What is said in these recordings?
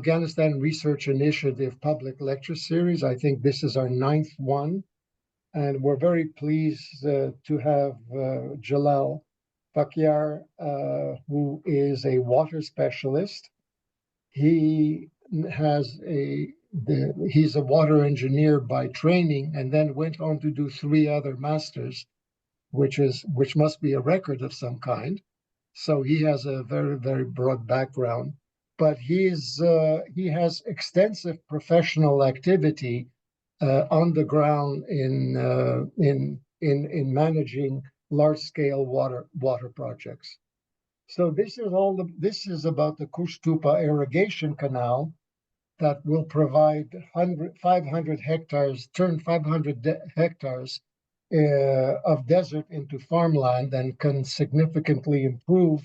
Afghanistan Research Initiative public lecture series. I think this is our 9th one, and we're very pleased to have Jalal Faqiryar, who is a water specialist. He he's a water engineer by training, and then went on to do 3 other masters, which must be a record of some kind. So he has a very, very broad background, but he has extensive professional activity on the ground in managing large-scale water projects. So this is about the Qush Tepa Irrigation Canal that will provide 500 hectares, turn 500 hectares of desert into farmland, and can significantly improve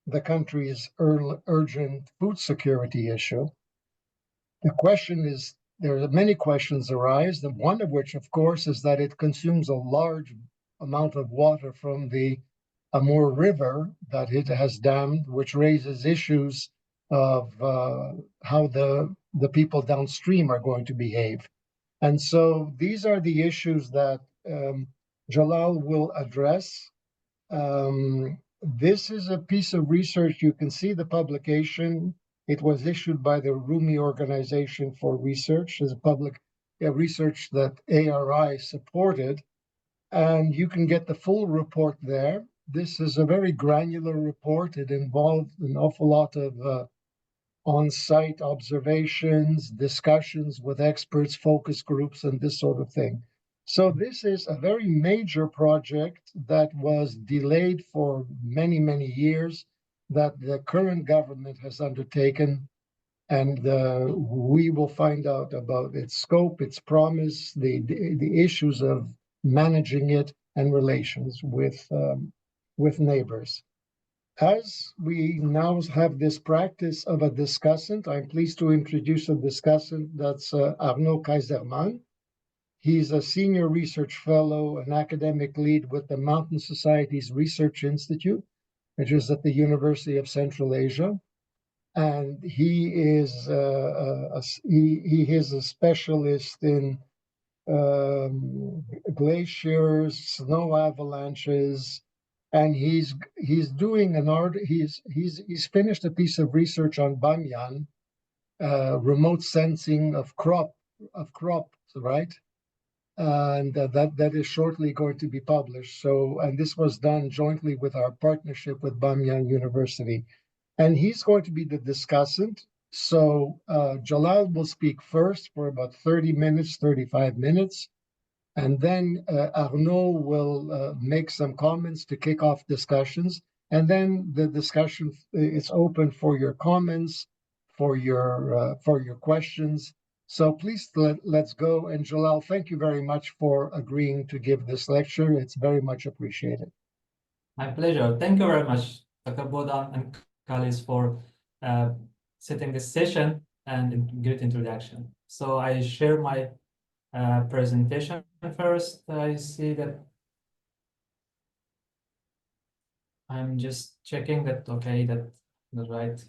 the country's urgent food security issue. The question is, there are many questions arise, and one of which, of course, is that it consumes a large amount of water from the Amur River that it has dammed, which raises issues of how the people downstream are going to behave. And so these are the issues that Jalal will address. This is a piece of research. You can see the publication. It was issued by the Rumi Organization for Research. It's public research that ARI supported, and you can get the full report there. This is a very granular report. It involved an awful lot of on-site observations, discussions with experts, focus groups, and this sort of thing. So this is a very major project that was delayed for many, many years, that the current government has undertaken, and we will find out about its scope, its promise, the issues of managing it, and relations with neighbors. As we now have this practice of a discussant, I'm pleased to introduce a discussant. That's Arnaud Kaiserman. He's a senior research fellow, an academic lead with the Mountain Societies Research Institute, which is at the University of Central Asia. And he is a specialist in glaciers, snow avalanches, and he's doing an art. He's finished a piece of research on Bamyan, remote sensing of crops, right? And that is shortly going to be published. So, and this was done jointly with our partnership with Bamyan University, and he's going to be the discussant. So Jalal will speak first for about 30 minutes, 35 minutes. And then Arnaud will make some comments to kick off discussions. And then the discussion is open for your comments, for your questions. So please let's go. And Jalal, thank you very much for agreeing to give this lecture. It's very much appreciated. My pleasure. Thank you very much, Dr. Bodan and colleagues, for setting this session and a great introduction. So I share my presentation first. I see that I'm just checking that, okay, that's right.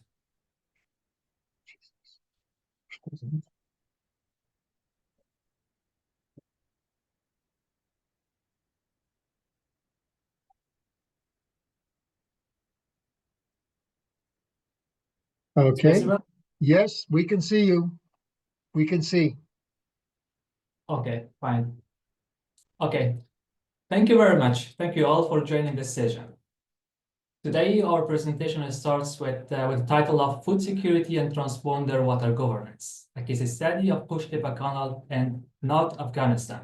Okay. Yes, we can see you. We can see. Okay, fine. Okay. Thank you very much. Thank you all for joining this session. Today, our presentation starts with the title of Food Security and Transponder Water Governance, a case study of Qush Tepa Canal in North Afghanistan.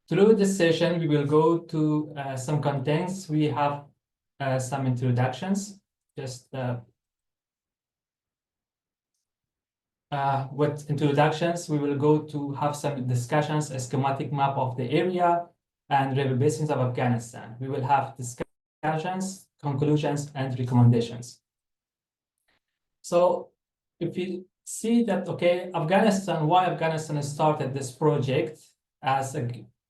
Through this session, we will go to some contents. We have some introductions, just with introductions, we will go to have some discussions, a schematic map of the area and river basins of Afghanistan. We will have discussions, conclusions, and recommendations. So if you see that, okay, Afghanistan, why Afghanistan started this project as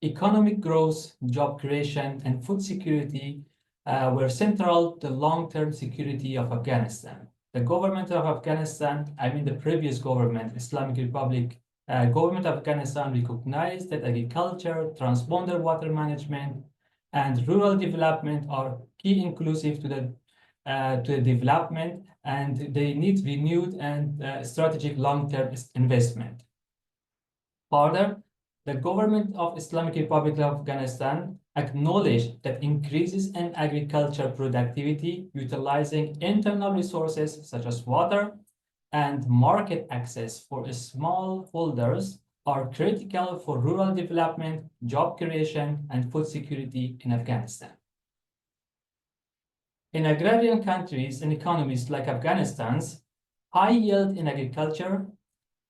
economic growth, job creation, and food security were central to long-term security of Afghanistan. the government of Afghanistan, I mean the previous government, Islamic Republic, government of Afghanistan recognized that agriculture, transponder water management, and rural development are key inclusive to the development, and they need renewed and strategic long-term investment. Further, the government of Islamic Republic of Afghanistan acknowledged that increases in agriculture productivity utilizing internal resources such as water and market access for smallholders are critical for rural development, job creation, and food security in Afghanistan. In agrarian countries and economies like Afghanistan's, high yield in agriculture,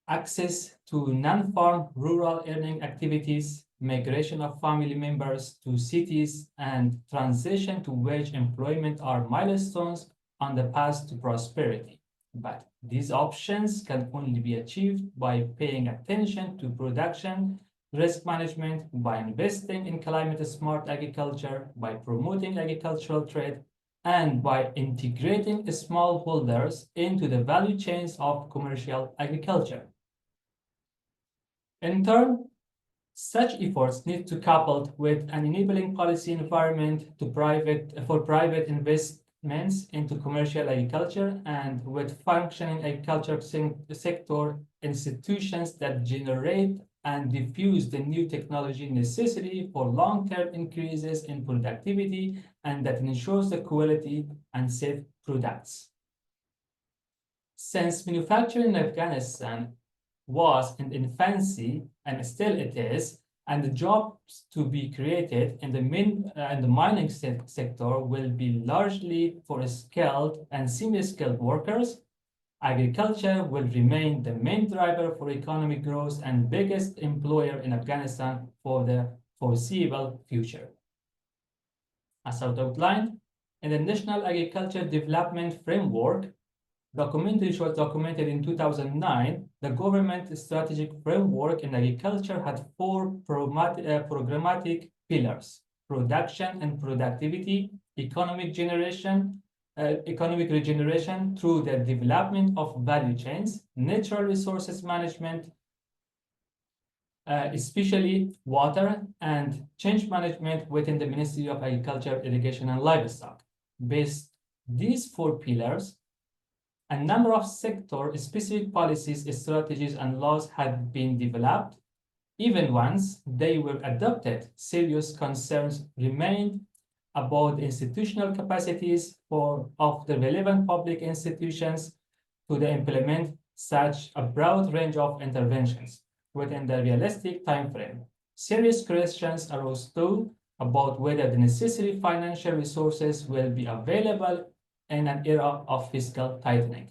access to non-farm rural earning activities, migration of family members to cities, and transition to wage employment are milestones on the path to prosperity. But these options can only be achieved by paying attention to production, risk management, by investing in climate-smart agriculture, by promoting agricultural trade, and by integrating smallholders into the value chains of commercial agriculture. In turn, such efforts need to be coupled with an enabling policy environment for private investments into commercial agriculture and with functioning agriculture sector institutions that generate and diffuse the new technology necessary for long-term increases in productivity and that ensures the quality and safe products. Since manufacturing in Afghanistan was in infancy, and still it is, and the jobs to be created in the mining sector will be largely for skilled and semi-skilled workers, agriculture will remain the main driver for economic growth and biggest employer in Afghanistan for the foreseeable future. As outlined in the National Agriculture Development Framework, which was documented in 2009, the government strategic framework in agriculture had four programmatic pillars: production and productivity, economic regeneration through the development of value chains, natural resources management, especially water, and change management within the Ministry of Agriculture, Irrigation, and Livestock. Based these four pillars, a number of sector-specific policies, strategies, and laws had been developed. Even once they were adopted, serious concerns remained about the institutional capacities of the relevant public institutions to implement such a broad range of interventions within the realistic time frame. Serious questions arose too about whether the necessary financial resources will be available in an era of fiscal tightening.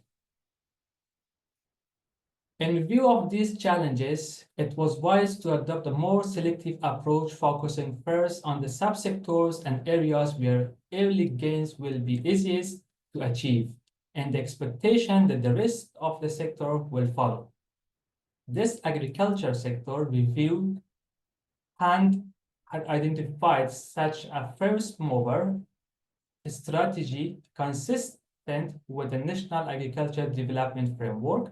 In view of these challenges, it was wise to adopt a more selective approach, focusing first on the subsectors and areas where early gains will be easiest to achieve, and the expectation that the rest of the sector will follow. This agriculture sector review had identified such a first mover strategy consistent with the National Agriculture Development Framework.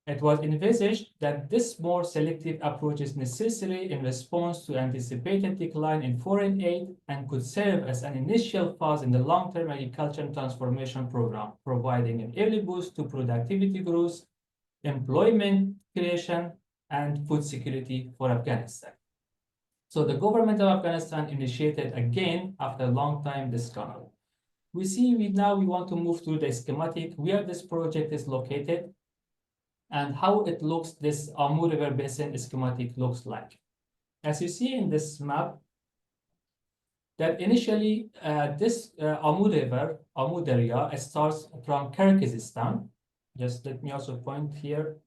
It was envisaged that this more selective approach is necessary in response to anticipated decline in foreign aid and could serve as an initial phase in the long-term agriculture transformation program, providing an early boost to productivity growth, employment creation, and food security for Afghanistan. So the government of Afghanistan initiated again after a long time this canal. We want to move to the schematic where this project is located and how it looks, this Amu River Basin schematic looks like. As you see in this map, that initially this Amu River, Amu Darya, starts from Kyrgyzstan. Just let me also point here.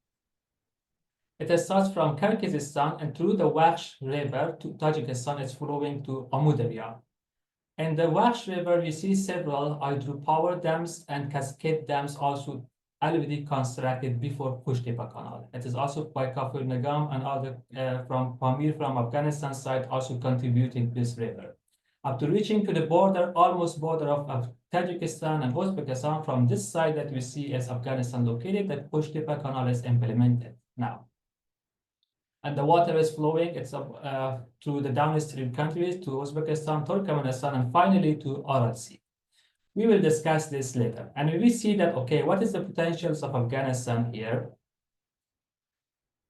It starts from Kyrgyzstan and through the Qush River to Tajikistan, it's flowing to Amu Darya. In the Qush River, we see several hydropower dams and cascade dams also already constructed before Qush Tepa Canal. It is also by Kafir Nagam and other from Pamir from Afghanistan side also contributing to this river. After reaching to the border, almost border of Tajikistan, and Uzbekistan. From this side that we see as Afghanistan located, that Qush Tepa Canal is implemented now. And the water is flowing, it's up to the downstream countries, to Uzbekistan, Turkmenistan, and finally to RLC. We will discuss this later. And we see that, okay, what is the potentials of Afghanistan here?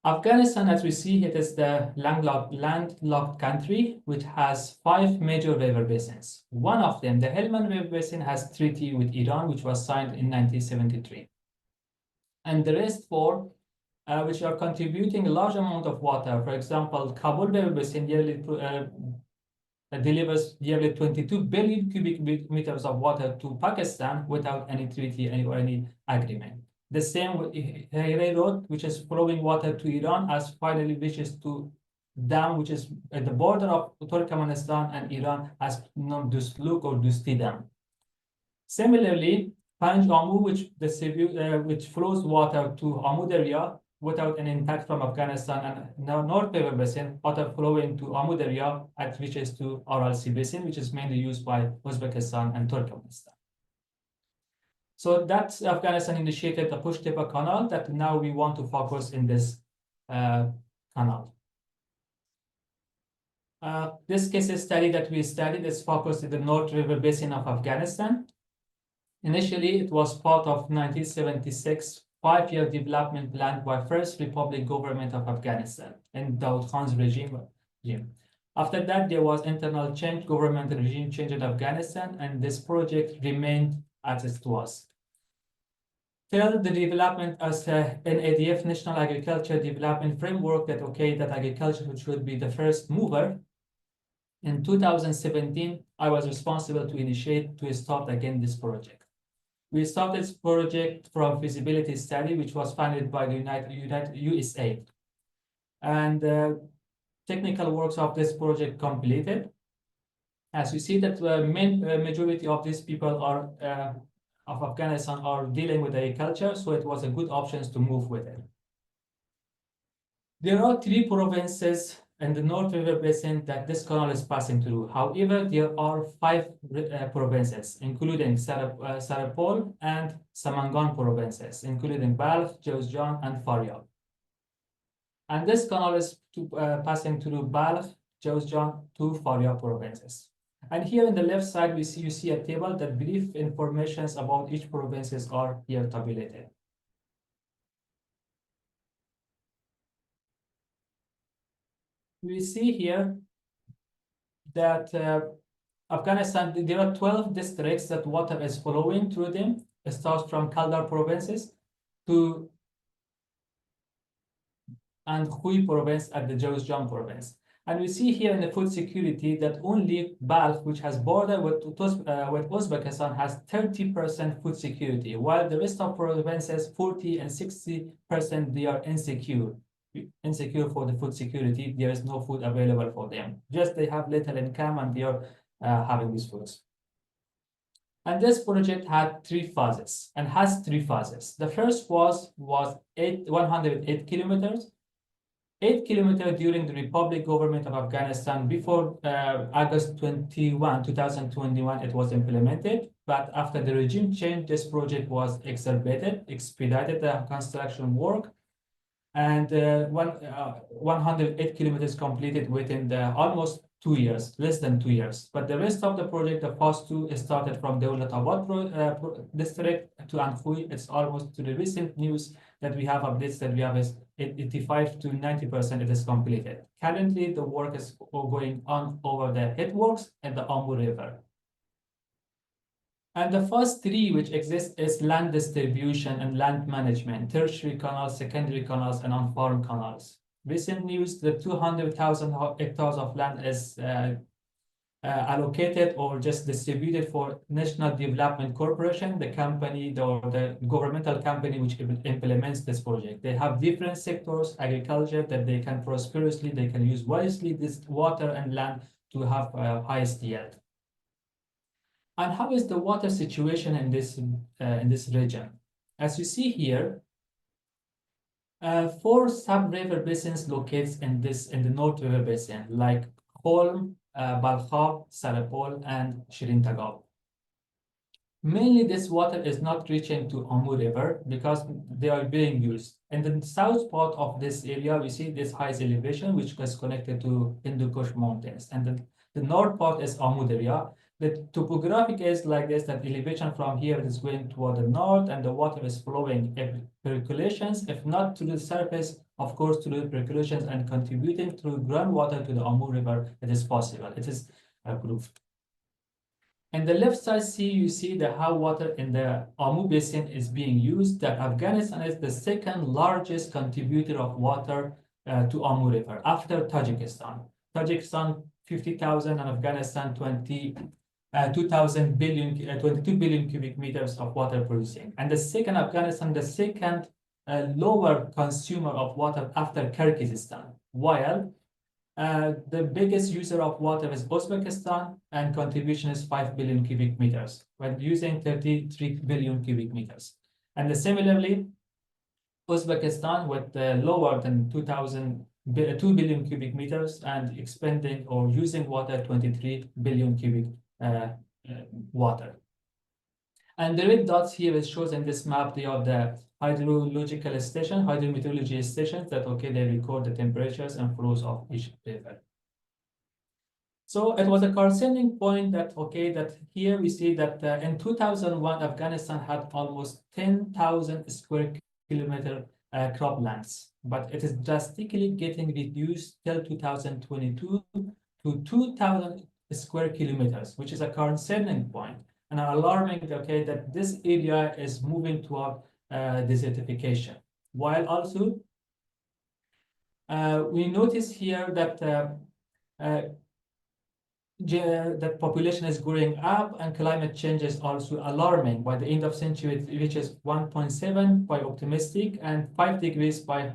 Afghanistan, as we see, it is the landlocked country, which has 5 major river basins. One of them, the Helmand River Basin, has treaty with Iran, which was signed in 1973. And the rest 4, which are contributing a large amount of water. For example, Kabul River Basin yearly delivers yearly 22 billion cubic meters of water to Pakistan without any treaty or any agreement. The same with Hayrey Road, which is flowing water to Iran, as finally reaches to dam, which is at the border of Turkmenistan and Iran, as known Dusluk or Dusti Dam. Similarly, Panj-Amu, which flows water to Amud area without an impact from Afghanistan, and North River Basin, water flowing to Amud area at reaches to RLC Basin, which is mainly used by Uzbekistan and Turkmenistan. So that's Afghanistan initiated the Qush Tepa Canal that now we want to focus in this canal. This case study that we studied is focused in the North River Basin of Afghanistan. Initially, it was part of 1976 5-year development plan by First Republic government of Afghanistan in Daud Khan's regime. After that, there was internal change, government regime change in Afghanistan, and this project remained as it was. Till the development as NADF, National Agriculture Development Framework, that okay, that agriculture should be the first mover. In 2017, I was responsible to start again this project. We started this project from feasibility study, which was funded by the USA. And technical works of this project completed. As you see that the majority of these people are of Afghanistan are dealing with agriculture, so it was a good option to move with it. There are 3 provinces in the North River Basin that this canal is passing through. However, there are 5 provinces, including Saripol and Samangan provinces, including Balkh, Jawzjan, and Faryab. And this canal is passing through Balkh, Jawzjan, 2 Faryab provinces. And here on the left side, you see a table that brief informations about each provinces are here tabulated. We see here that Afghanistan, there are 12 districts that water is flowing through them. It starts from Kaldar provinces to and Hui province at the Jawzjan province. And we see here in the food security that only Balkh, which has border with Uzbekistan, has 30% food security, while the rest of provinces, 40 and 60%, they are insecure for the food security. There is no food available for them. Just they have little income and they are having these foods. And this project had 3 phases and has 3 phases. The first was 108 kilometers. 8 kilometers during the Republic government of Afghanistan before August 21, 2021, it was implemented. But after the regime change, this project was expedited the construction work. And 108 kilometers completed within almost 2 years, less than 2 years. But the rest of the project, the phase 2, started from Dawlatabad district to Anhui. It's almost to the recent news that we have updates that we have is 85 to 90% it is completed. Currently, the work is going on over the headworks and the Amur River. And the first 3 which exist is land distribution and land management, tertiary canals, secondary canals, and on-farm canals. Recent news, the 200,000 hectares of land is allocated or just distributed for National Development Corporation, the company or the governmental company which implements this project. They have different sectors, agriculture, that they can prosperously, they can use wisely this water and land to have highest yield. And how is the water situation in this region? As you see here, 4 sub-river basins located in the North River Basin, like Holm, Balkhab, Saripol, and Shirin Tagab. Mainly, this water is not reaching to Amu River because they are being used. And in the south part of this area, we see this high elevation, which is connected to Hindu Kush Mountains. And the north part is Amu area. The topographic is like this, that elevation from here is going toward the north, and the water is flowing percolations, if not to the surface, of course, to the percolations and contributing through groundwater to the Amu River. It is possible. It is approved. And the left side, you see the how water in the Amu Basin is being used. That Afghanistan is the second largest contributor of water to Amu River after Tajikistan. Tajikistan 50,000 and Afghanistan 22 billion cubic meters of water producing. And the second Afghanistan, the second lower consumer of water after Kyrgyzstan, while the biggest user of water is Uzbekistan, and contribution is 5 billion cubic meters, when using 33 billion cubic meters. And similarly, Uzbekistan with lower than 2 billion cubic meters and expending or using water 23 billion cubic water. And the red dots here is shows in this map, they are the hydrological station, hydrometeorology stations that, okay, they record the temperatures and flows of each river. So it was a concerning point that, okay, that here we see that in 2001, Afghanistan had almost 10,000 square kilometer croplands, but it is drastically getting reduced till 2022 to 2,000 square kilometers, which is a concerning point and alarming, okay, that this area is moving toward desertification. While also, we notice here that that population is growing up and climate change is also alarming. By the end of century, it reaches 1.7 by optimistic and 5 degrees by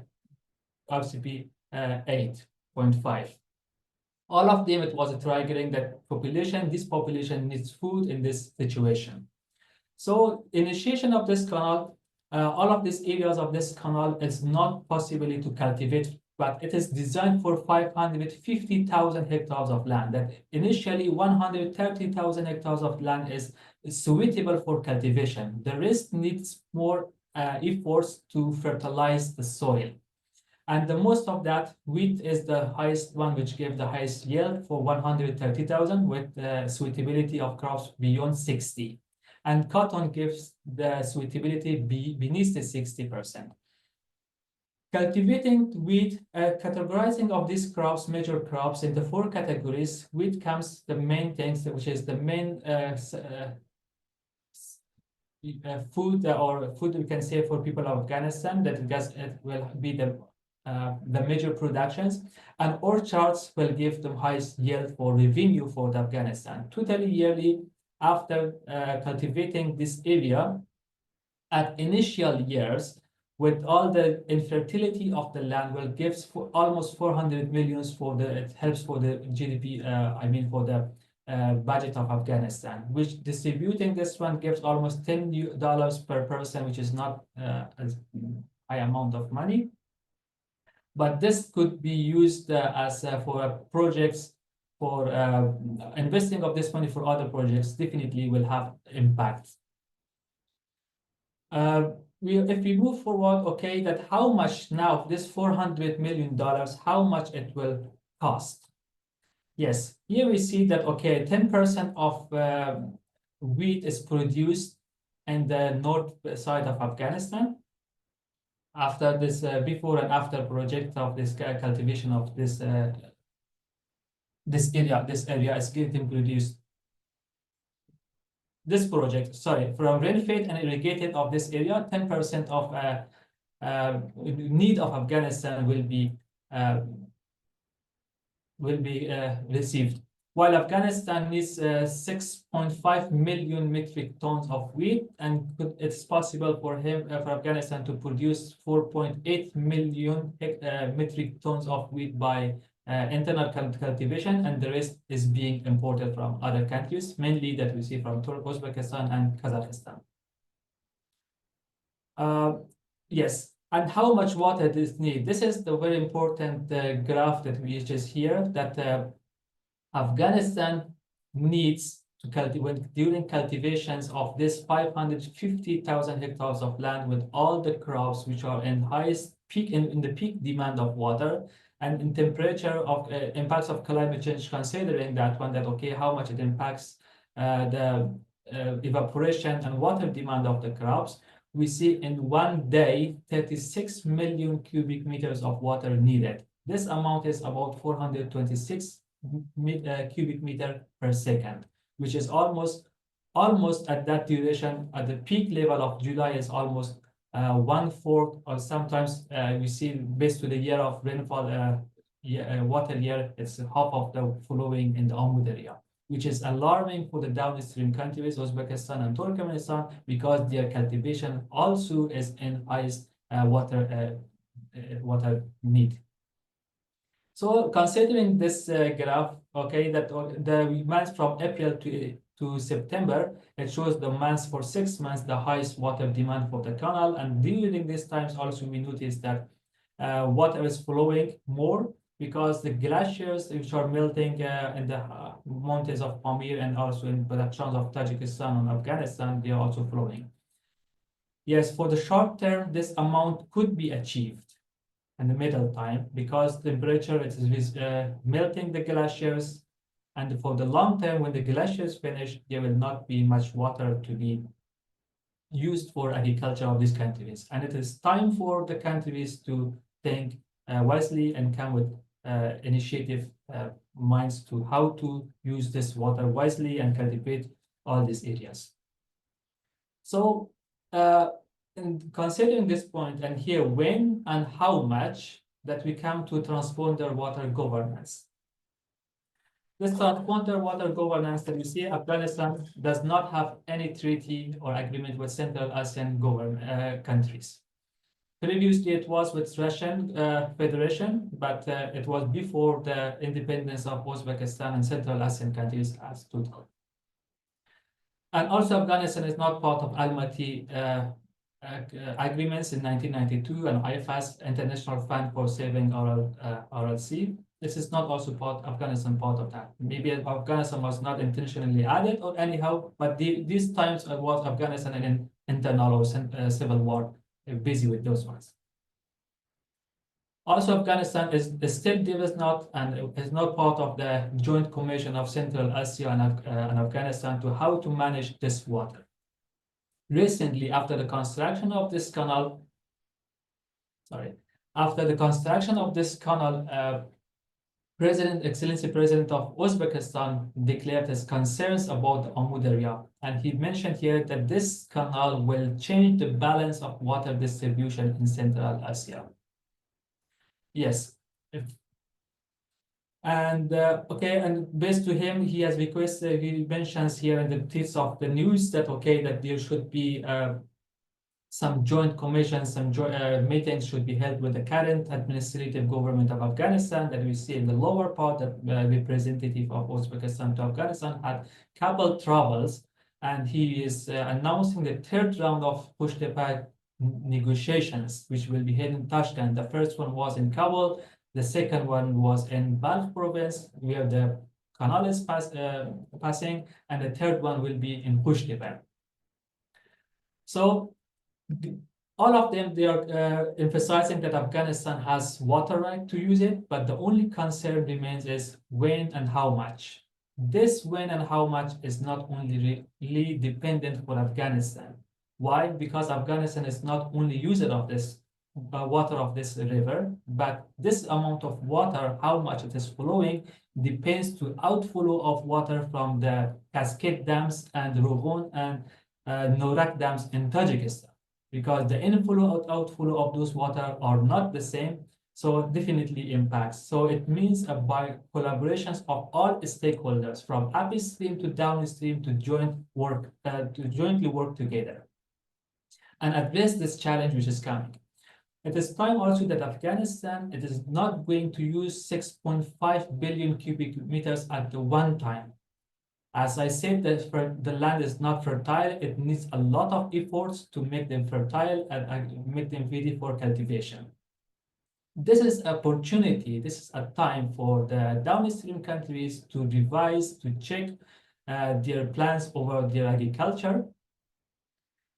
RCP 8.5. All of them, it was triggering that population, this population needs food in this situation. So initiation of this canal, all of these areas of this canal is not possible to cultivate, but it is designed for 550,000 hectares of land. That initially 130,000 hectares of land is suitable for cultivation. The rest needs more efforts to fertilize the soil. And the most of that, wheat is the highest one, which gave the highest yield for 130,000 with suitability of crops beyond 60. And cotton gives the suitability beneath the 60%. Cultivating wheat, categorizing of these crops, major crops, into 4 categories. Wheat comes the main things, which is the main food or food we can say for people of Afghanistan, that it will be the major productions, and orchards will give the highest yield for revenue for the Afghanistan. Totally yearly, after cultivating this area, at initial years, with all the infertility of the land, will give for almost 400 millions for the, it helps for the GDP, I mean for the budget of Afghanistan, which distributing this one gives almost $10 per person, which is not a high amount of money. But this could be used as for projects, for investing of this money for other projects, definitely will have impact. If we move forward, okay, that how much now, this $400 million, how much it will cost? Yes, here we see that, okay, 10% of wheat is produced in the north side of Afghanistan. After this, before and after project of this cultivation of this area is getting produced. This project, sorry, from rain-fed and irrigated of this area, 10% of need of Afghanistan will be received. While Afghanistan needs 6.5 million metric tons of wheat, and it's possible for Afghanistan to produce 4.8 million metric tons of wheat by internal cultivation, and the rest is being imported from other countries, mainly that we see from Uzbekistan and Kazakhstan. Yes, and how much water this need? This is the very important graph that we just here, that Afghanistan needs during cultivations of this 550,000 hectares of land with all the crops which are in highest peak in the peak demand of water and in temperature of impacts of climate change, considering that one, that okay, how much it impacts the evaporation and water demand of the crops, we see in one day 36 million cubic meters of water needed. This amount is about 426 cubic meter per second, which is almost at that duration at the peak level of July is almost 1/4, or sometimes we see based to the year of rainfall water year, it's half of the flowing in the Amud area, which is alarming for the downstream countries, Uzbekistan and Turkmenistan, because their cultivation also is in highest water need. So considering this graph, okay, that the months from April to September, it shows the months for 6 months, the highest water demand for the canal. And during these times also we noticed that water is flowing more because the glaciers which are melting in the mountains of Pamir and also in productions of Tajikistan and Afghanistan, they are also flowing. Yes, for the short term, this amount could be achieved in the middle time because temperature it is melting the glaciers, and for the long term, when the glaciers finish, there will not be much water to be used for agriculture of these countries. And it is time for the countries to think wisely and come with initiative minds to how to use this water wisely and cultivate all these areas. So and considering this point and here when and how much, that we come to transponder water governance. This transponder water governance that you see, Afghanistan does not have any treaty or agreement with Central Asian countries. Previously, it was with Russian Federation, but it was before the independence of Uzbekistan and Central Asian countries as total. And also, Afghanistan is not part of Almaty agreements in 1992 and IFAS, International Fund for Saving RLC. This is not also Afghanistan part of that. Maybe Afghanistan was not intentionally added or anyhow, but these times was Afghanistan in internal or civil war, busy with those ones. Also, Afghanistan is still not and is not part of the Joint Commission of Central Asia and Afghanistan to how to manage this water. Recently, after the construction of this canal, Excellency President of Uzbekistan declared his concerns about the Amud area, and he mentioned here that this canal will change the balance of water distribution in Central Asia. Yes. And okay, and based to him, he has requested, he mentions here in the tweets of the news that okay, that there should be some joint commissions, some meetings should be held with the current administrative government of Afghanistan that we see in the lower part, that representative of Uzbekistan to Afghanistan had couple travels, and he is announcing the third round of Qush Tepa negotiations, which will be held in Tashkent. The first one was in Kabul. The second one was in Balkh province, where the canal is passing, and the third one will be in Qush Tepa. So all of them, they are emphasizing that Afghanistan has water right to use it, but the only concern remains is when and how much. This when and how much is not only really dependent for Afghanistan. Why? Because Afghanistan is not only user of this water of this river, but this amount of water, how much it is flowing, depends to outflow of water from the Cascade dams and Rogon and Norak dams in Tajikistan, because the inflow and outflow of those water are not the same, so it definitely impacts. So it means by collaborations of all stakeholders from upstream to downstream to jointly work together and address this challenge which is coming. It is time also that Afghanistan, it is not going to use 6.5 billion cubic meters at the one time. As I said, that the land is not fertile. It needs a lot of efforts to make them fertile and make them ready for cultivation. This is opportunity. This is a time for the downstream countries to revise, to check their plans over their agriculture,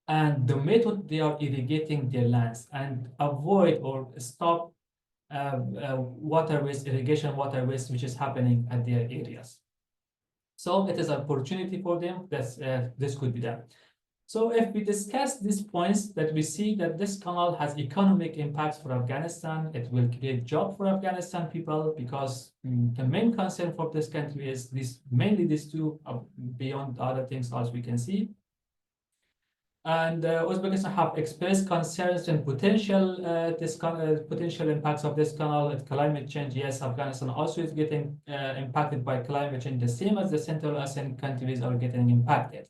and the method they are irrigating their lands, and avoid or stop water waste, irrigation water waste, which is happening at their areas. So it is an opportunity for them that this could be done. So if we discuss these points, that we see that this canal has economic impacts for Afghanistan, it will create jobs for Afghanistan people, because the main concern for this country is mainly these two, beyond other things as we can see. And Uzbekistan have expressed concerns and potential impacts of this canal at climate change. Yes, Afghanistan also is getting impacted by climate change, the same as the Central Asian countries are getting impacted.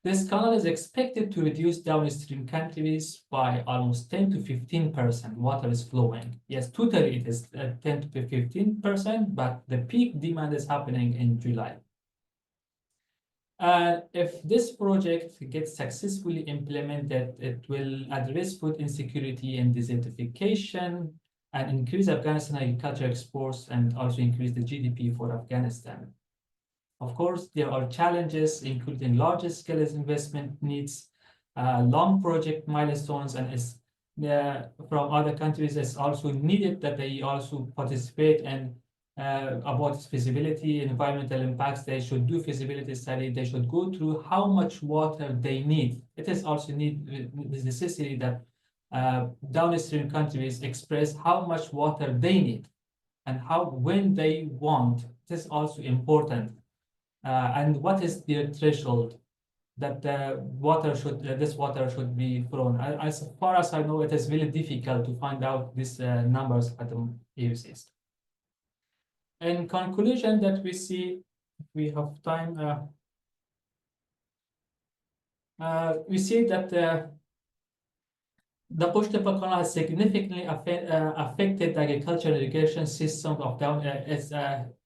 This canal is expected to reduce downstream countries by almost 10 to 15%. Water is flowing. Yes, totally it is 10 to 15%, but the peak demand is happening in July. If this project gets successfully implemented, it will address food insecurity and desertification, and increase Afghanistan agriculture exports, and also increase the GDP for Afghanistan. Of course, there are challenges, including larger scale investment needs, long project milestones, and from other countries, it's also needed that they also participate and about its feasibility, environmental impacts. They should do feasibility study. They should go through how much water they need. It is also necessary that downstream countries express how much water they need and when they want. It is also important. And what is their threshold that this water should be thrown? As far as I know, it is really difficult to find out these numbers at the AUCs. In conclusion, that we see, if we have time, we see that the Qush Tepa Canal has significantly affected the agricultural irrigation system of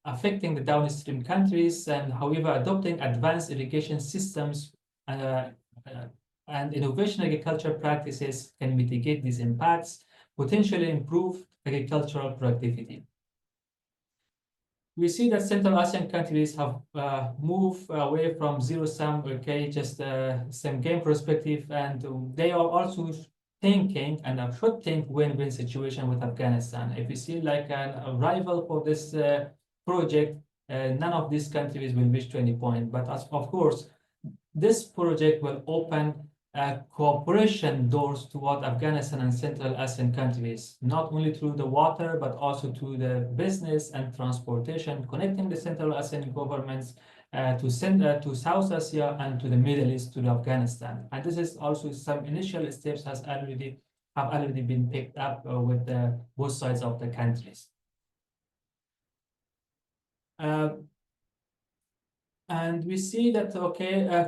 affecting the downstream countries, and however, adopting advanced irrigation systems and innovation agriculture practices can mitigate these impacts, potentially improve agricultural productivity. We see that Central Asian countries have moved away from zero-sum, just same game perspective, and they are also thinking and should think win-win situation with Afghanistan. If we see like a rival for this project, none of these countries will reach to any point. But of course, this project will open cooperation doors toward Afghanistan and Central Asian countries, not only through the water, but also through the business and transportation, connecting the Central Asian governments to South Asia and to the Middle East, to Afghanistan. And this is also some initial steps have already been picked up with both sides of the countries. And we see that,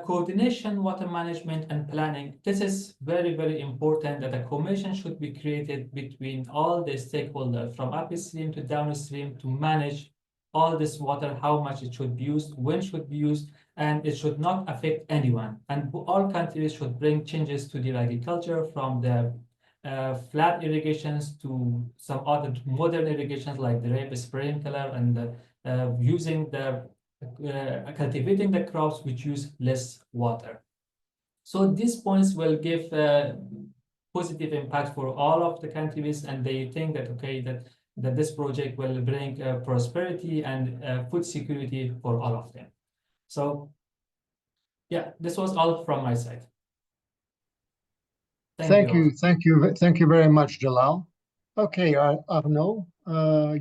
coordination, water management, and planning, this is very, very important, that a commission should be created between all the stakeholders from upstream to downstream to manage all this water, how much it should be used, when should be used, and it should not affect anyone. And all countries should bring changes to their agriculture, from the flat irrigations to some other modern irrigations like drip, sprinkler, and using the cultivating the crops which use less water. So these points will give positive impact for all of the countries, and they think that that this project will bring prosperity and food security for all of them. So yeah, this was all from my side. Thank you very much, Jalal. Okay, Arnaud,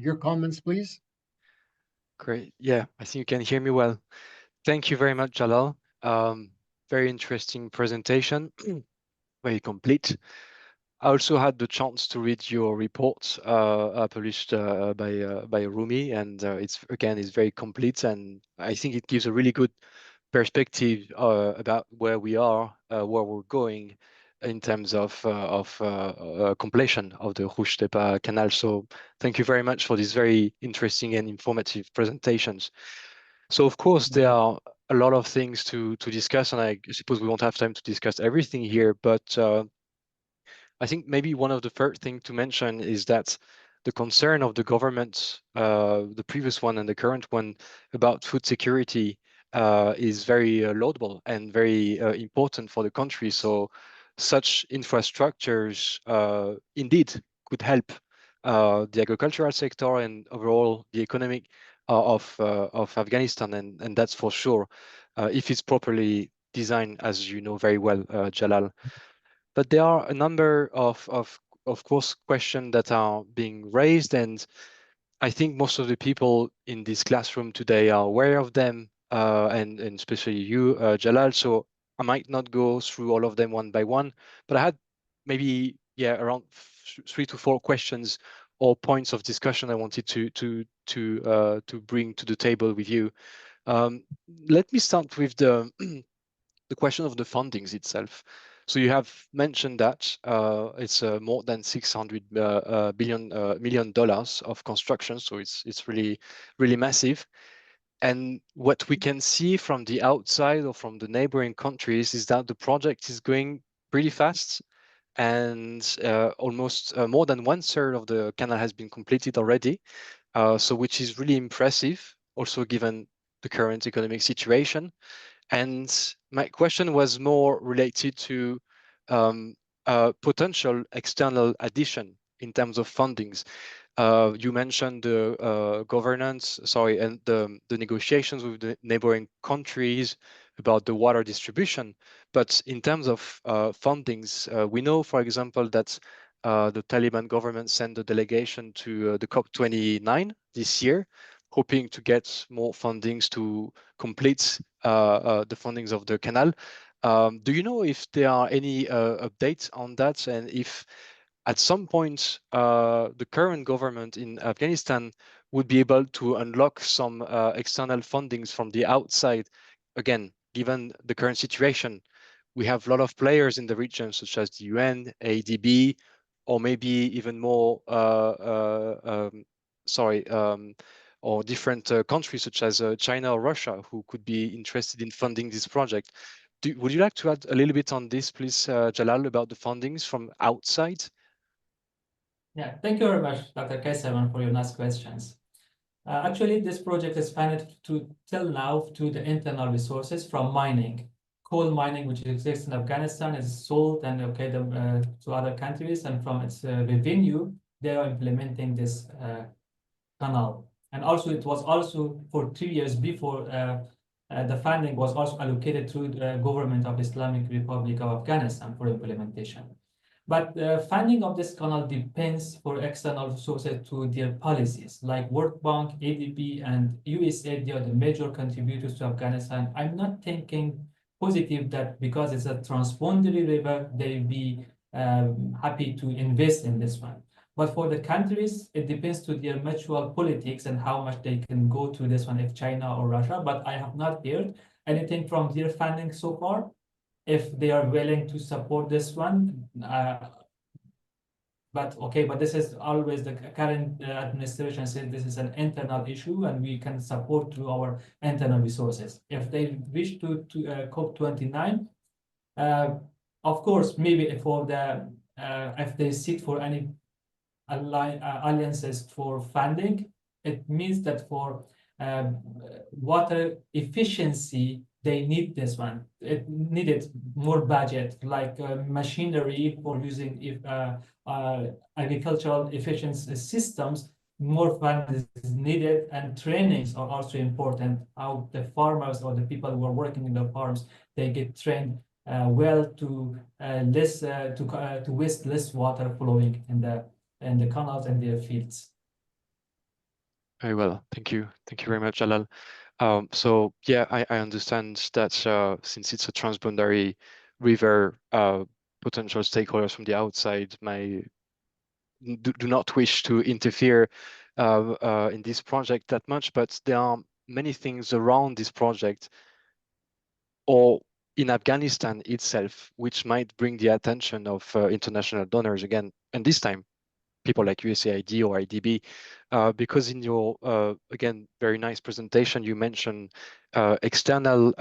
your comments, please. Great. Yeah, I think you can hear me well. Thank you very much, Jalal. Very interesting presentation, very complete. I also had the chance to read your report published by Rumi, and it's very complete, and I think it gives a really good perspective about where we are, where we're going in terms of completion of the Qush Tepa Canal. So thank you very much for these very interesting and informative presentations. So of course, there are a lot of things to discuss, and I suppose we won't have time to discuss everything here, but I think maybe one of the first things to mention is that the concern of the government, the previous one and the current one, about food security is very laudable and very important for the country. So such infrastructures indeed could help the agricultural sector and overall the economic of Afghanistan, and that's for sure if it's properly designed, as you know very well, Jalal. But there are a number of course questions that are being raised, and I think most of the people in this classroom today are aware of them, and especially you, Jalal. So I might not go through all of them one by one, but I had maybe around 3 to 4 questions or points of discussion I wanted to bring to the table with you. Let me start with the the question of the fundings itself. So you have mentioned that it's more than 600 million dollars of construction. So it's really massive. And what we can see from the outside or from the neighboring countries is that the project is going pretty fast, and almost more than 1/3 of the canal has been completed already. So which is really impressive, also given the current economic situation. And my question was more related to potential external addition in terms of fundings. You mentioned the governance, sorry, and the negotiations with the neighboring countries about the water distribution. But in terms of fundings, we know, for example, that the Taliban government sent a delegation to the COP29 this year, hoping to get more fundings to complete the fundings of the canal. Do you know if there are any updates on that, and if at some point the current government in Afghanistan would be able to unlock some external fundings from the outside? Again, given the current situation, we have a lot of players in the region, such as the UN, ADB, or maybe even more, or different countries such as China or Russia, who could be interested in funding this project. Would you like to add a little bit on this, please, Jalal, about the fundings from outside? Yeah, thank you very much, Dr. Kaisaman, for your nice questions. Actually, this project is funded till now to the internal resources from mining. Coal mining, which exists in Afghanistan, is sold and to other countries, and from its revenue, they are implementing this canal. And also, it was also for 2 years before the funding was also allocated to the government of Islamic Republic of Afghanistan for implementation. But funding of this canal depends for external sources to their policies, like World Bank, ADB, and USAID. They are the major contributors to Afghanistan. I'm not thinking positive that because it's a transboundary river, they'll be happy to invest in this one. But for the countries, it depends to their mutual politics and how much they can go to this one, if China or Russia. But I have not heard anything from their funding so far, if they are willing to support this one. But this is always the current administration said this is an internal issue and we can support through our internal resources. If they wish to COP29, of course, maybe for the if they seek for any alliances for funding, it means that for water efficiency, they need this one. It needed more budget, like machinery for using agricultural efficiency systems. More funds is needed, and trainings are also important. How the farmers or the people who are working in the farms, they get trained well to waste less water flowing in the canals and their fields. Very well, thank you very much, Jalal. So yeah, I understand that since it's a transboundary river, potential stakeholders from the outside may do not wish to interfere in this project that much, but there are many things around this project or in Afghanistan itself which might bring the attention of international donors again, and this time people like USAID or IDB, because in your, again, very nice presentation, you mentioned external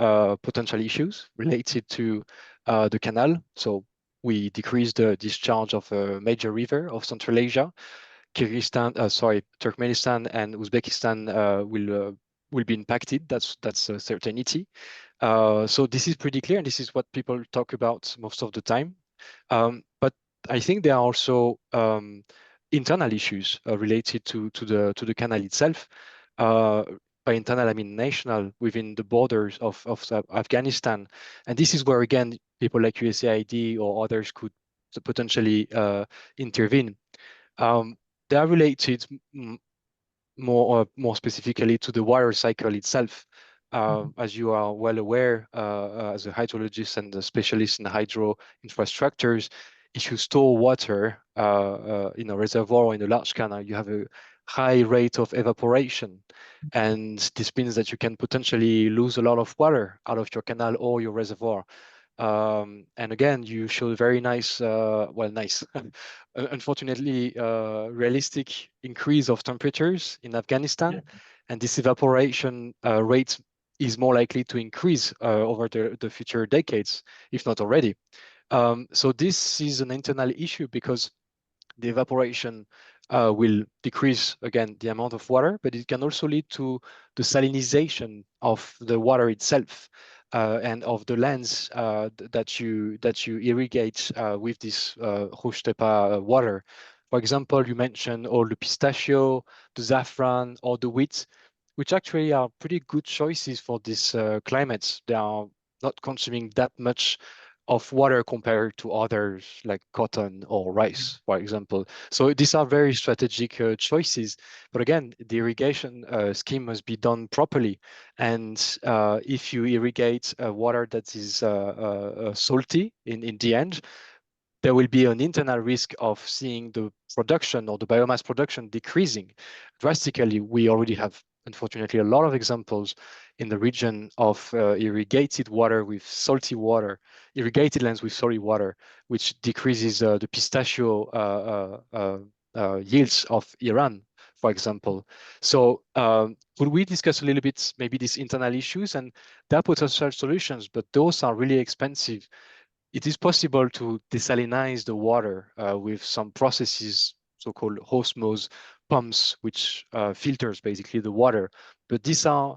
potential issues related to the canal. So we decreased the discharge of a major river of Central Asia. Turkmenistan and Uzbekistan will be impacted. That's a certainty. So this is pretty clear, and this is what people talk about most of the time. But I think there are also internal issues related to the canal itself. By internal, I mean national, within the borders of Afghanistan. And this is where, again, people like USAID or others could potentially intervene. They are related more specifically to the water cycle itself. As you are well aware, as a hydrologist and a specialist in hydro infrastructures, if you store water in a reservoir or in a large canal, you have a high rate of evaporation. And this means that you can potentially lose a lot of water out of your canal or your reservoir. And again, you show very nice, unfortunately, realistic increase of temperatures in Afghanistan. Yeah. And this evaporation rate is more likely to increase over the future decades, if not already. So this is an internal issue because the evaporation will decrease, again, the amount of water, but it can also lead to the salinization of the water itself and of the lands that you irrigate with this Qush Tepa water. For example, you mentioned all the pistachio, the saffron, or the wheat, which actually are pretty good choices for this climate. They are not consuming that much of water compared to others like cotton or rice, for example. So these are very strategic choices. But again, the irrigation scheme must be done properly. And if you irrigate water that is salty in the end, there will be an internal risk of seeing the production or the biomass production decreasing drastically. We already have, unfortunately, a lot of examples in the region of irrigated water with salty water, irrigated lands with salty water, which decreases the pistachio yields of Iran, for example. So could we discuss a little bit maybe these internal issues and their potential solutions, but those are really expensive. It is possible to desalinize the water with some processes, so-called osmosis pumps, which filters basically the water. But these are,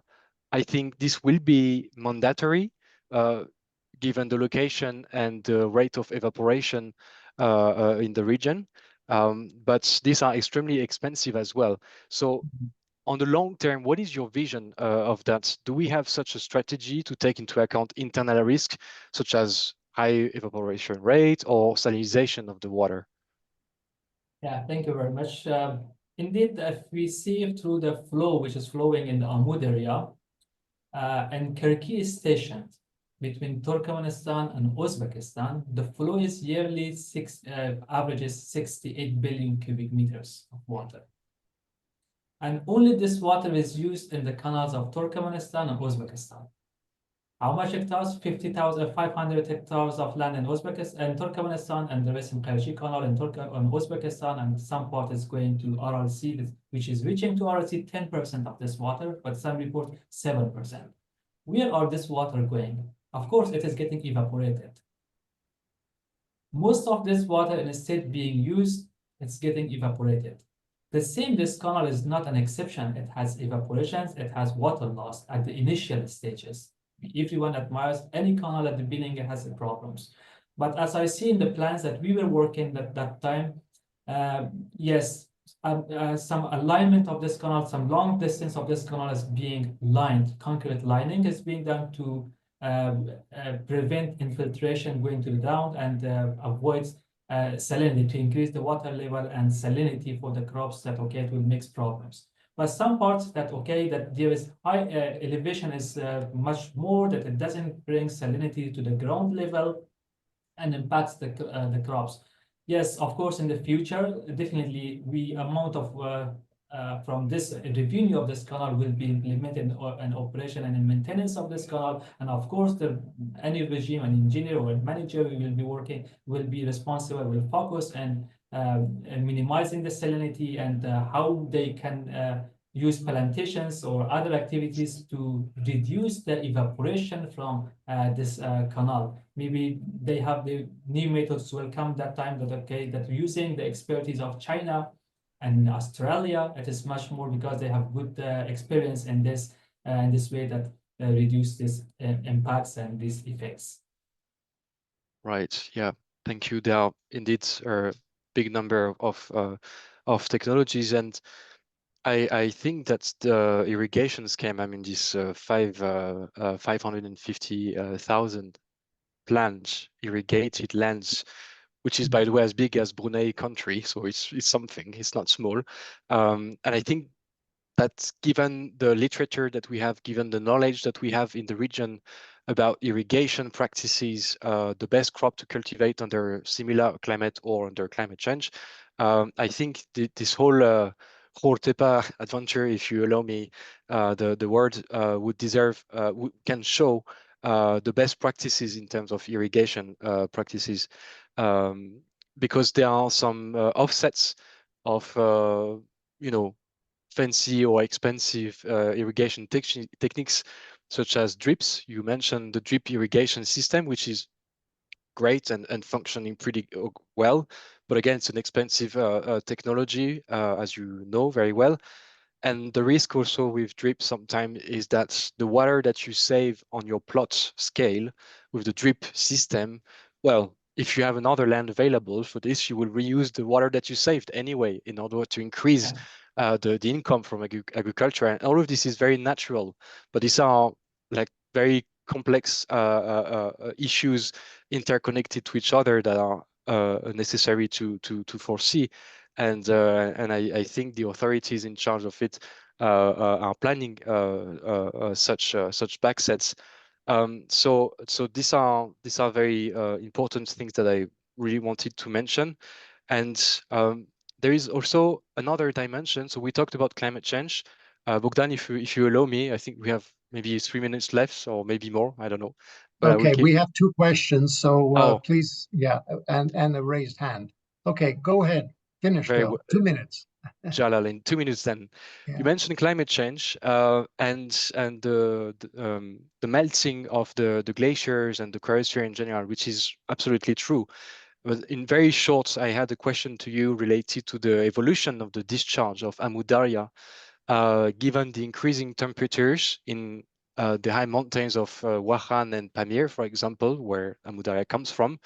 I think this will be mandatory given the location and the rate of evaporation in the region. But these are extremely expensive as well. So on the long term, what is your vision of that? Do we have such a strategy to take into account internal risk, such as high evaporation rate or salinization of the water? Yeah, thank you very much. Indeed, if we see through the flow which is flowing in the Amud area and Kirki station between Turkmenistan and Uzbekistan, the flow is yearly averages 68 billion cubic meters of water. And only this water is used in the canals of Turkmenistan and Uzbekistan. How much hectares? 50,500 hectares of land in Uzbekistan and Turkmenistan, and the rest in Kerchi Canal in Uzbekistan, and some part is going to RRC, which is reaching to RRC 10% of this water, but some report 7%. Where are this water going? Of course, it is getting evaporated. Most of this water, instead being used, it's getting evaporated. This canal is not an exception. It has evaporations, it has water loss at the initial stages. Everyone admires any canal at the beginning, it has problems. But as I see in the plans that we were working at that time, yes, some alignment of this canal, some long distance of this canal is being lined. Concrete lining is being done to prevent infiltration going to the ground and avoid salinity, to increase the water level and salinity for the crops that, okay, it will mix problems. But some parts that, okay, that there is high elevation is much more, that it doesn't bring salinity to the ground level and impacts the crops. Yes, of course, in the future, definitely amount of from this revenue of this canal will be implemented in operation and in maintenance of this canal. And of course, any regime, an engineer or a manager will be responsible, will focus and minimizing the salinity and how they can use plantations or other activities to reduce the evaporation from this canal. Maybe they have the new methods will come that time that, okay, that using the expertise of China And in Australia, it is much more because they have good experience in this way that reduce these impacts and these effects. Right. Yeah. Thank you. There are indeed a big number of technologies, and I think that the irrigation scheme, I mean, this 550,000 planned irrigated lands, which is, by the way, as big as Brunei country, so it's something. It's not small, and I think that given the literature that we have, given the knowledge that we have in the region about irrigation practices, the best crop to cultivate under similar climate or under climate change, I think this whole Tepa adventure, if you allow me the word, would deserve, can show the best practices in terms of irrigation practices, because there are some offsets of, fancy or expensive irrigation techniques, such as drips. You mentioned the drip irrigation system, which is great and functioning pretty well. But again, it's an expensive technology, as you know very well. And the risk also with drip sometimes is that the water that you save on your plot scale with the drip system, well, if you have another land available for this, you will reuse the water that you saved anyway in order to increase the income from agriculture. And all of this is very natural, but these are like very complex issues interconnected to each other that are necessary to foresee. And I think the authorities in charge of it are planning such backsets. So these are very important things that I really wanted to mention. And there is also another dimension. So we talked about climate change. Bogdan, if you allow me, I think we have maybe 3 minutes left, or maybe more. I don't know. But I will Okay, keep. we have two questions, so Oh, please, yeah, and a raised hand. Okay, go ahead. Finish, very Bill. 2 minutes. Jalal, in 2 minutes then. Yeah. You mentioned climate change and the melting of the glaciers and the cryosphere in general, which is absolutely true. But in very short, I had a question to you related to the evolution of the discharge of Amu Darya, given the increasing temperatures in the high mountains of Wakhan and Pamir, for example, where Amu Darya comes from.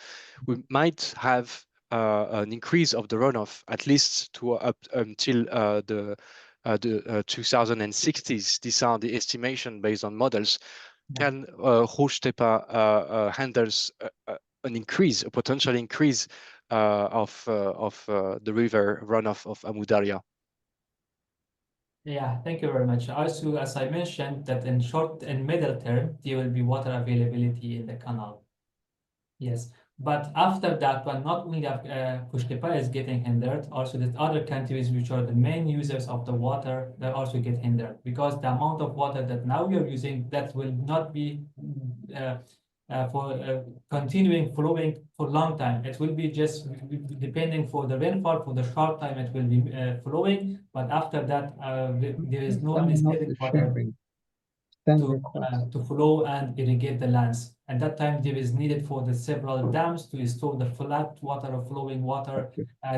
We might have an increase of the runoff, at least to up until the 2060s. These are the estimation based on models. Can Qush Tepa handles an increase, a potential increase of the river runoff of Amu Darya? Yeah, thank you very much. Also, as I mentioned, that in short and middle term, there will be water availability in the canal. Yes, but after that, but not only Qush Tepa is getting hindered, also the other countries which are the main users of the water, they also get hindered, because the amount of water that now we are using, that will not be for continuing flowing for a long time. It will be just depending for the rainfall, for the short time it will be flowing, but after that there is no anesthetic water to flow and irrigate the lands. At that time, there is needed for the several dams to store the flat water or flowing water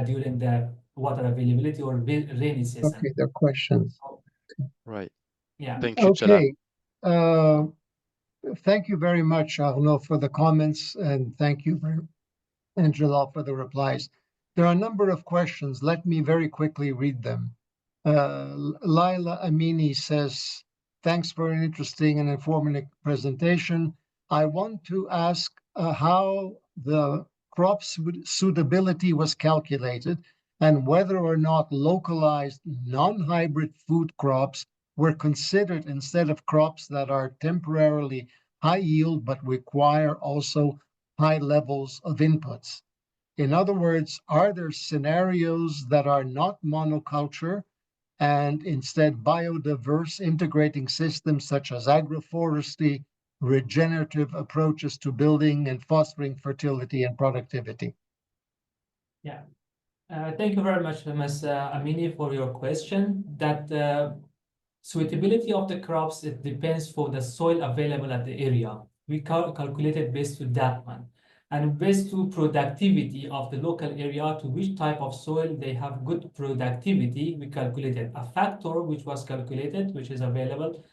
during the water availability or rainy season. Okay, there are questions. Right. Yeah. Thank you, Jalal. Okay. Thank you very much, Arnaud, for the comments, and thank you, and Jalal, for the replies. There are a number of questions. Let me very quickly read them. Laila Amini says, thanks for an interesting and informative presentation. I want to ask how the crop suitability was calculated and whether or not localized non-hybrid food crops were considered instead of crops that are temporarily high yield but require also high levels of inputs. In other words, are there scenarios that are not monoculture and instead biodiverse integrating systems such as agroforestry, regenerative approaches to building and fostering fertility and productivity? Yeah. Thank you very much, Ms. Amini, for your question. That suitability of the crops, it depends for the soil available at the area. We calculated based on that one. and based to productivity of the local area, to which type of soil they have good productivity, we calculated a factor which was calculated, which is available.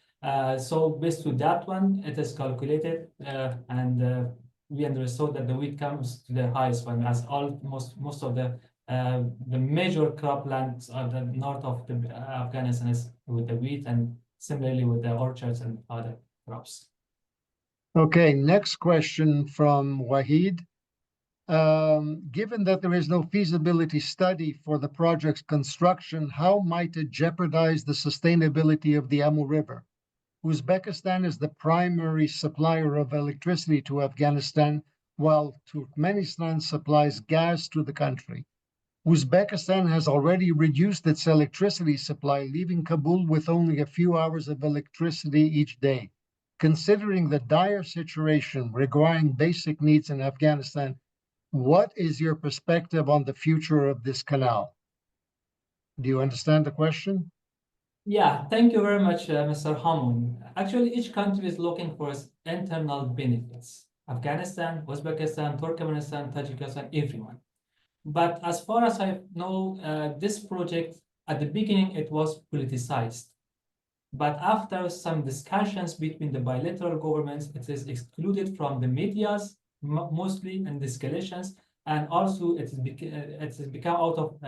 So based to that one, it is calculated, and we understood that the wheat comes to the highest one, as most of the major croplands are the north of the Afghanistan is with the wheat, and similarly with the orchards and other crops. Okay, next question from Wahid. Given that there is no feasibility study for the project's construction, how might it jeopardize the sustainability of the Amur River? Uzbekistan is the primary supplier of electricity to Afghanistan, while Turkmenistan supplies gas to the country. Uzbekistan has already reduced its electricity supply, leaving Kabul with only a few hours of electricity each day. Considering the dire situation requiring basic needs in Afghanistan, what is your perspective on the future of this canal? Do you understand the question? Yeah, thank you very much, Mr. Hamoun. Actually, each country is looking for its internal benefits. Afghanistan, Uzbekistan, Turkmenistan, Tajikistan, everyone. But as far as I know, this project, at the beginning, it was politicized. But after some discussions between the bilateral governments, it is excluded from the medias, mostly in escalations, and also it has become out of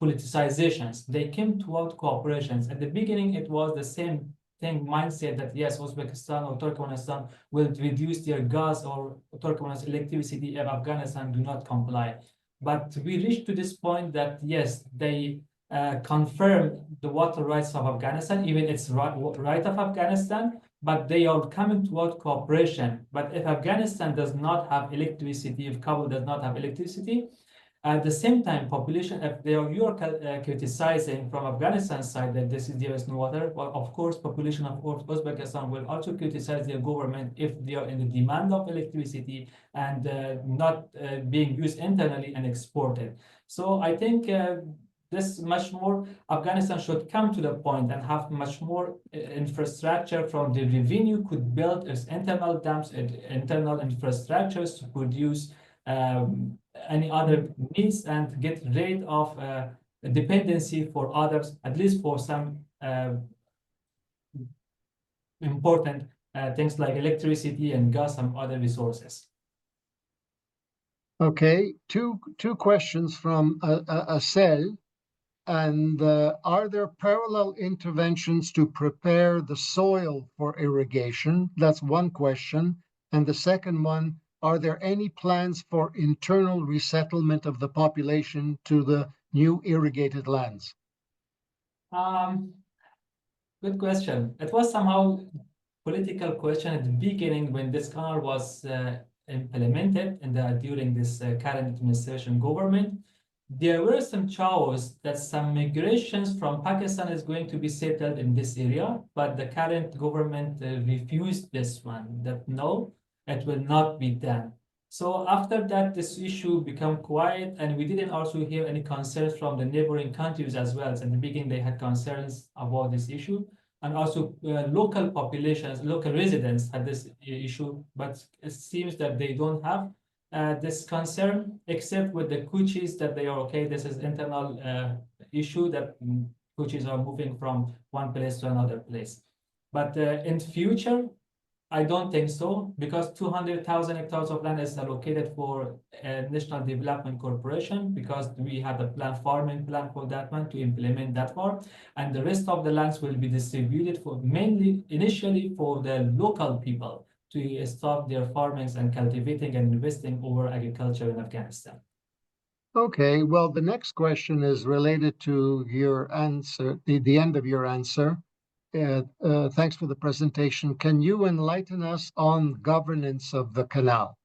politicizations. They came toward cooperations. At the beginning, it was the same thing mindset that yes, Uzbekistan or Turkmenistan will reduce their gas or Turkmenistan electricity if Afghanistan do not comply. But we reached to this point that yes, they confirm the water rights of Afghanistan, even it's right of Afghanistan, but they are coming toward cooperation. But if Afghanistan does not have electricity, if Kabul does not have electricity, at the same time, population, if you are criticizing from Afghanistan side that there is no water, well, of course, population of Uzbekistan will also criticize their government if they are in the demand of electricity and not being used internally and exported. So I think this much more, Afghanistan should come to the point and have much more infrastructure from the revenue, could build its internal dams and internal infrastructures to produce any other needs and get rid of dependency for others, at least for some important things like electricity and gas and other resources. Okay, two questions from Asel. And are there parallel interventions to prepare the soil for irrigation? That's one question. And the second one, are there any plans for internal resettlement of the population to the new irrigated lands? Good question. It was somehow political question at the beginning when this canal was implemented during this current administration government. There were some chaos that some migrations from Pakistan is going to be settled in this area, but the current government refused this one, that no, it will not be done. So after that, this issue became quiet, and we didn't also hear any concerns from the neighboring countries as well. So in the beginning, they had concerns about this issue, and also local populations, local residents had this issue, but it seems that they don't have this concern, except with the Kuchis that they are okay. This is internal issue that Kuchis are moving from one place to another place. But in future, I don't think so, because 200,000 hectares of land is allocated for National Development Corporation, because we have a plan, farming plan for that one to implement that part, and the rest of the lands will be distributed for mainly initially for the local people to start their farmings and cultivating and investing over agriculture in Afghanistan. Okay, well, the next question is related to your answer, the end of your answer. Thanks for the presentation. Can you enlighten us on governance of the canal,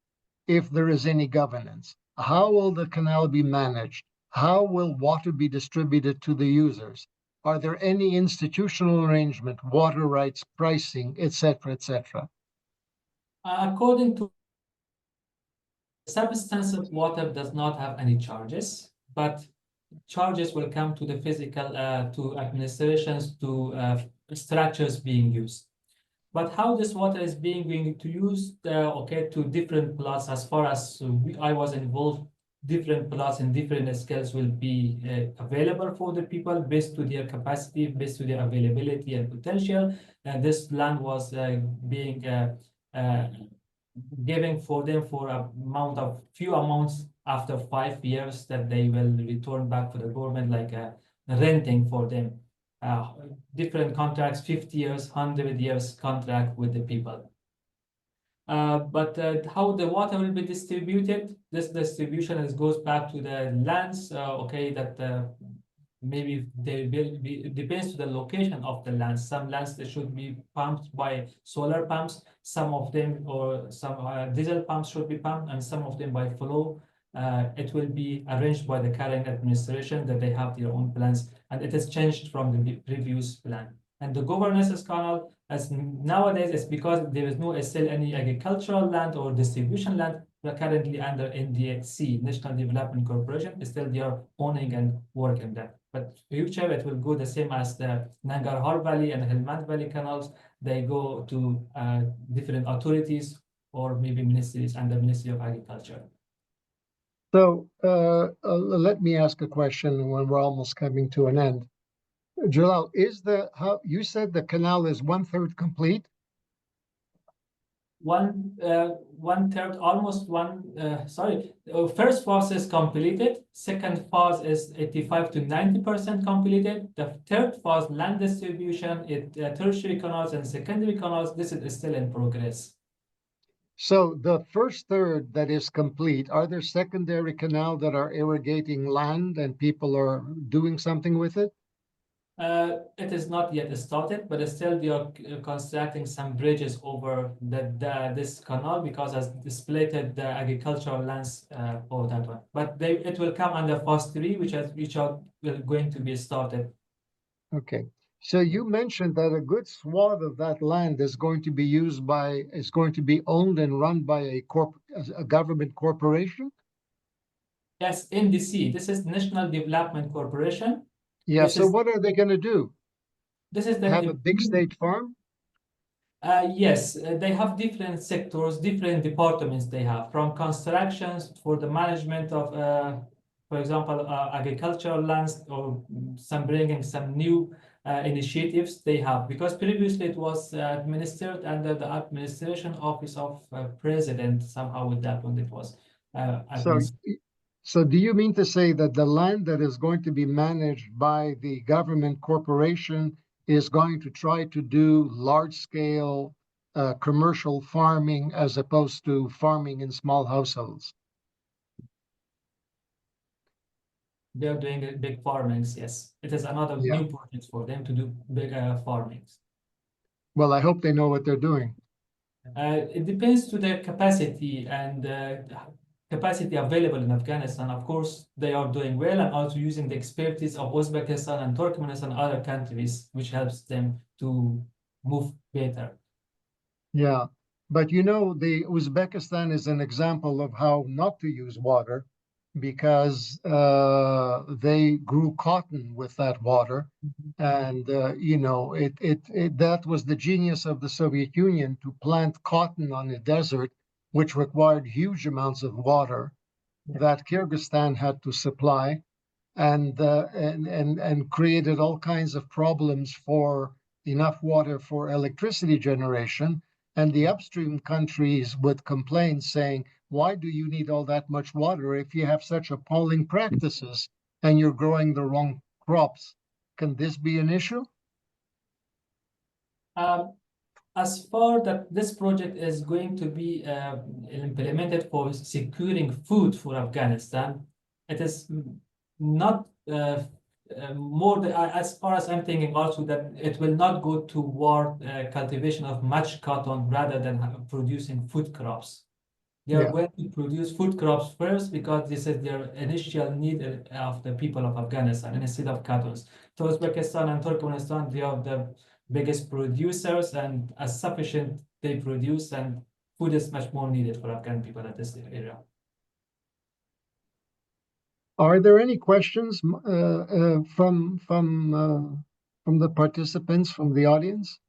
if there is any governance? How will the canal be managed? How will water be distributed to the users? Are there any institutional arrangement, water rights, pricing, etc., etc.? According to substance of water does not have any charges, but charges will come to the physical, to administrations, to structures being used. But how this water is being to use, okay, to different plots. As far as I was involved, different plots and different skills will be available for the people based to their capacity, based to their availability and potential. And this land was being given for them for a few amounts after 5 years that they will return back to the government, like renting for them. Different contracts, 50 years, 100 years contract with the people. But how the water will be distributed, this distribution goes back to the lands, okay, that maybe they will be, it depends to the location of the lands. Some lands they should be pumped by solar pumps, some of them, or some diesel pumps should be pumped, and some of them by flow. It will be arranged by the current administration that they have their own plans, and it is changed from the previous plan. And the governance canal, as nowadays, is because there is no still any agricultural land or distribution land. We're currently under NDC, National Development Corporation. Still, they are owning and working that. But future, it will go the same as the Nangarhar Valley and Helmand Valley canals. They go to different authorities or maybe ministries and the Ministry of Agriculture. So let me ask a question when we're almost coming to an end. Jalal, how you said the canal is 1/3 complete? One third, almost sorry. First phase is completed. Second phase is 85 to 90% completed. The third phase, land distribution, tertiary canals and secondary canals, this is still in progress. So the first third that is complete, are there secondary canals that are irrigating land and people are doing something with it? It is not yet started, but still they are constructing some bridges over this canal because has displayed the agricultural lands for that one. But it will come under phase 3, which are going to be started. Okay. So you mentioned that a good swath of that land is going to be owned and run by a government corporation? Yes, NDC. This is National Development Corporation. Yeah. So what are they going to do? This is have a big state farm? Yes, they have different sectors, different departments they have, from constructions for the management of, for example, agricultural lands, or bringing some new initiatives they have, because previously it was administered under the administration office of president, somehow with that one it was. So do you mean to say that the land that is going to be managed by the government corporation is going to try to do large-scale commercial farming as opposed to farming in small households? They're doing big farmings, yes. It is another new project for them to do big farmings. Well, I hope they know what they're doing. It depends to their capacity and capacity available in Afghanistan. Of course, they are doing well and also using the expertise of Uzbekistan and Turkmenistan and other countries, which helps them to move better. Yeah, but the Uzbekistan is an example of how not to use water, because they grew cotton with that water. And that was the genius of the Soviet Union, to plant cotton on a desert, which required huge amounts of water that Kyrgyzstan had to supply, and created all kinds of problems for enough water for electricity generation. And the upstream countries would complain, saying, why do you need all that much water if you have such appalling practices and you're growing the wrong crops? Can this be an issue? As far that this project is going to be implemented for securing food for Afghanistan, it is not as far as I'm thinking also, that it will not go toward cultivation of much cotton rather than producing food crops. They are going to produce food crops first because this is their initial need of the people of Afghanistan, instead of cotton. So Uzbekistan and Turkmenistan, they are the biggest producers, and as sufficient they produce, and food is much more needed for Afghan people at this area. Are there any questions from the participants, from the audience?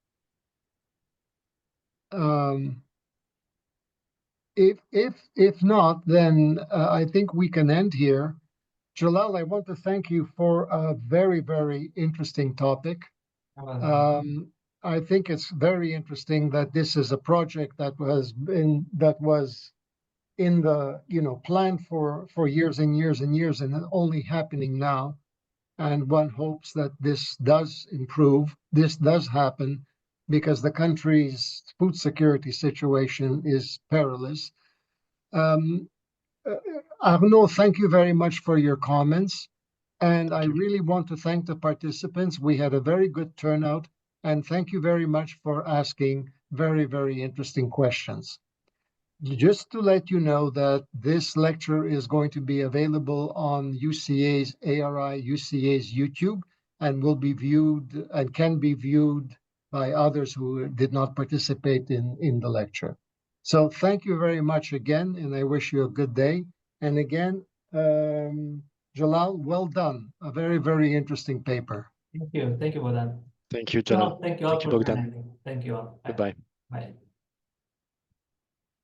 If not, then I think we can end here. Jalal, I want to thank you for a very, very interesting topic. I think it's very interesting that this is a project that was in the planned for years and years and years, and only happening now. And one hopes that this does improve. This does happen because the country's food security situation is perilous. Arnaud, thank you very much for your comments. And I really want to thank the participants. We had a very good turnout. And thank you very much for asking very, very interesting questions. Just to let you know that this lecture is going to be available on UCA's ARI, UCA's YouTube, and will be viewed and can be viewed by others who did not participate in the lecture. So thank you very much again, and I wish you a good day. And again, Jalal, well done. A very, very interesting paper. Thank you. Thank you for that. Thank you, Jalal. Thank you all Thank you, for Bogdan. attending. Thank you all. Bye. Goodbye. Bye.